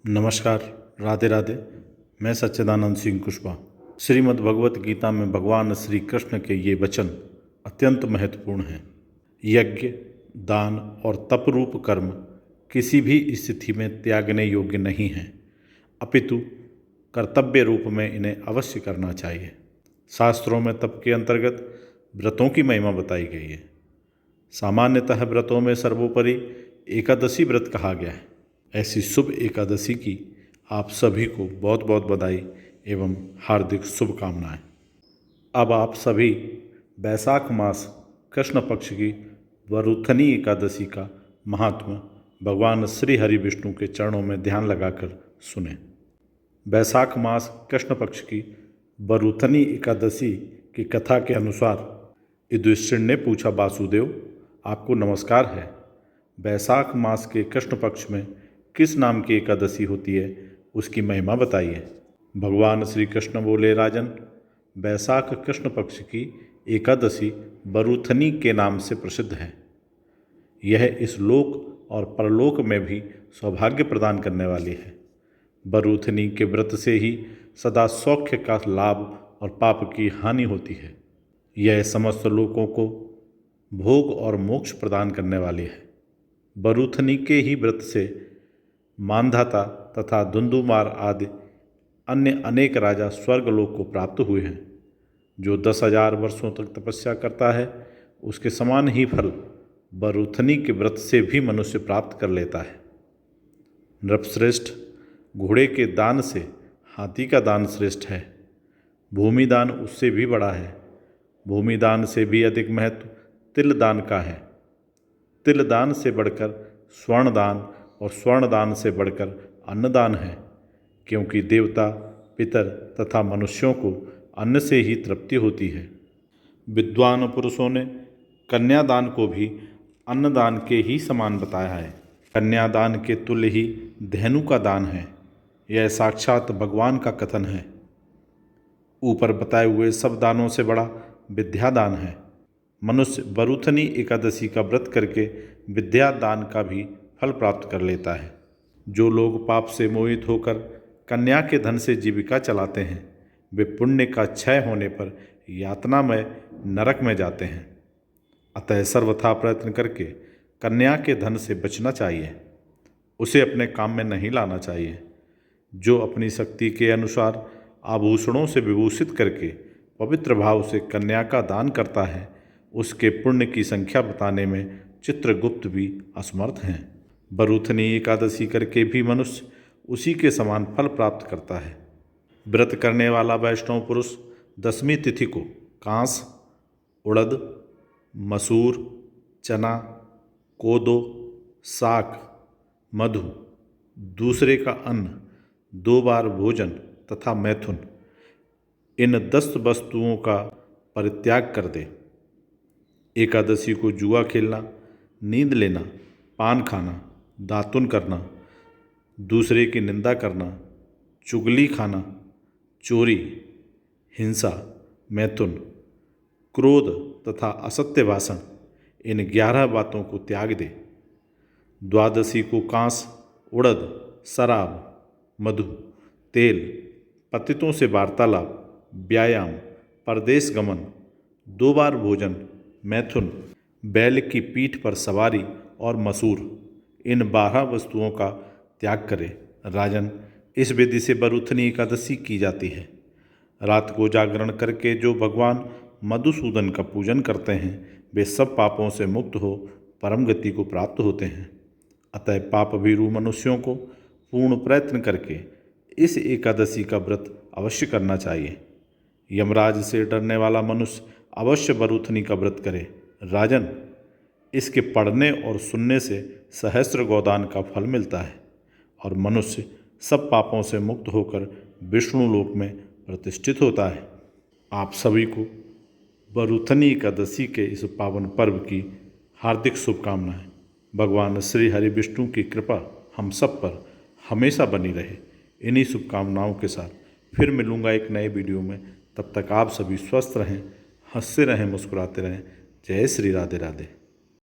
नमस्कार, राधे राधे। मैं सच्चिदानंद सिंह कुशवाहा। श्रीमद् भगवत गीता में भगवान श्री कृष्ण के ये वचन अत्यंत महत्वपूर्ण हैं। यज्ञ, दान और तप रूप कर्म किसी भी स्थिति में त्यागने योग्य नहीं हैं, अपितु कर्तव्य रूप में इन्हें अवश्य करना चाहिए। शास्त्रों में तप के अंतर्गत व्रतों की महिमा बताई गई है। सामान्यतः व्रतों में सर्वोपरि एकादशी व्रत कहा गया है। ऐसी शुभ एकादशी की आप सभी को बहुत बहुत बधाई एवं हार्दिक शुभकामनाएं। अब आप सभी बैसाख मास कृष्ण पक्ष की वरुथनी एकादशी का महात्मा भगवान श्री हरि विष्णु के चरणों में ध्यान लगाकर सुने। बैसाख मास कृष्ण पक्ष की वरुथनी एकादशी की कथा के अनुसार युधिष्ठिर ने पूछा, वासुदेव आपको नमस्कार है। बैसाख मास के कृष्ण पक्ष में किस नाम की एकादशी होती है, उसकी महिमा बताइए। भगवान श्री कृष्ण बोले, राजन, बैसाख कृष्ण पक्ष की एकादशी वरुथनी के नाम से प्रसिद्ध है। यह इस लोक और परलोक में भी सौभाग्य प्रदान करने वाली है। वरुथनी के व्रत से ही सदा सौख्य का लाभ और पाप की हानि होती है। यह समस्त लोकों को भोग और मोक्ष प्रदान करने वाली है। वरुथनी के ही व्रत से मानधाता तथा धुंधुमार आदि अन्य अनेक राजा स्वर्गलोक को प्राप्त हुए हैं। जो 10,000 वर्षों तक तपस्या करता है, उसके समान ही फल वरुथनी के व्रत से भी मनुष्य प्राप्त कर लेता है। नृपश्रेष्ठ, घोड़े के दान से हाथी का दान श्रेष्ठ है। भूमि दान उससे भी बड़ा है। भूमि दान से भी अधिक महत्व तिल दान का है। तिल दान से बढ़कर स्वर्ण दान और स्वर्ण दान से बढ़कर अन्नदान है, क्योंकि देवता, पितर तथा मनुष्यों को अन्न से ही तृप्ति होती है। विद्वान पुरुषों ने कन्यादान को भी अन्नदान के ही समान बताया है। कन्यादान के तुल्य ही धेनु का दान है। यह साक्षात भगवान का कथन है। ऊपर बताए हुए सब दानों से बड़ा विद्यादान है। मनुष्य वरुथनी एकादशी का व्रत करके विद्या दान का भी फल प्राप्त कर लेता है। जो लोग पाप से मोहित होकर कन्या के धन से जीविका चलाते हैं, वे पुण्य का क्षय होने पर यातनामय नरक में जाते हैं। अतः सर्वथा प्रयत्न करके कन्या के धन से बचना चाहिए। उसे अपने काम में नहीं लाना चाहिए। जो अपनी शक्ति के अनुसार आभूषणों से विभूषित करके पवित्र भाव से कन्या का दान करता है, उसके पुण्य की संख्या बताने में चित्रगुप्त भी असमर्थ हैं। वरुथनी एकादशी करके भी मनुष्य उसी के समान फल प्राप्त करता है। व्रत करने वाला वैष्णव पुरुष दसवीं तिथि को कांस, उड़द, मसूर, चना, कोदो, साग, मधु, दूसरे का अन्न, 2 बार भोजन तथा मैथुन, इन 10 वस्तुओं का परित्याग कर दे। एकादशी को जुआ खेलना, नींद लेना, पान खाना, दातुन करना, दूसरे की निंदा करना, चुगली खाना, चोरी, हिंसा, मैथुन, क्रोध तथा असत्य भाषण, इन 11 बातों को त्याग दे। द्वादशी को कांस, उड़द, शराब, मधु, तेल, पतितों से वार्तालाप, व्यायाम, परदेश गमन, 2 बार भोजन, मैथुन, बैल की पीठ पर सवारी और मसूर, इन 12 वस्तुओं का त्याग करें। राजन, इस विधि से वरुथनी एकादशी की जाती है। रात को जागरण करके जो भगवान मधुसूदन का पूजन करते हैं, वे सब पापों से मुक्त हो परम गति को प्राप्त होते हैं। अतः पाप भीरू मनुष्यों को पूर्ण प्रयत्न करके इस एकादशी का व्रत अवश्य करना चाहिए। यमराज से डरने वाला मनुष्य अवश्य वरुथनी का व्रत करे। राजन, इसके पढ़ने और सुनने से सहस्त्र गोदान का फल मिलता है और मनुष्य सब पापों से मुक्त होकर विष्णु लोक में प्रतिष्ठित होता है। आप सभी को वरुथनी एकादशी के इस पावन पर्व की हार्दिक शुभकामनाएं। भगवान श्री हरि विष्णु की कृपा हम सब पर हमेशा बनी रहे। इन्हीं शुभकामनाओं के साथ फिर मिलूँगा एक नए वीडियो में। तब तक आप सभी स्वस्थ रहें, हंसते रहें, मुस्कुराते रहें। जय श्री राधे राधे।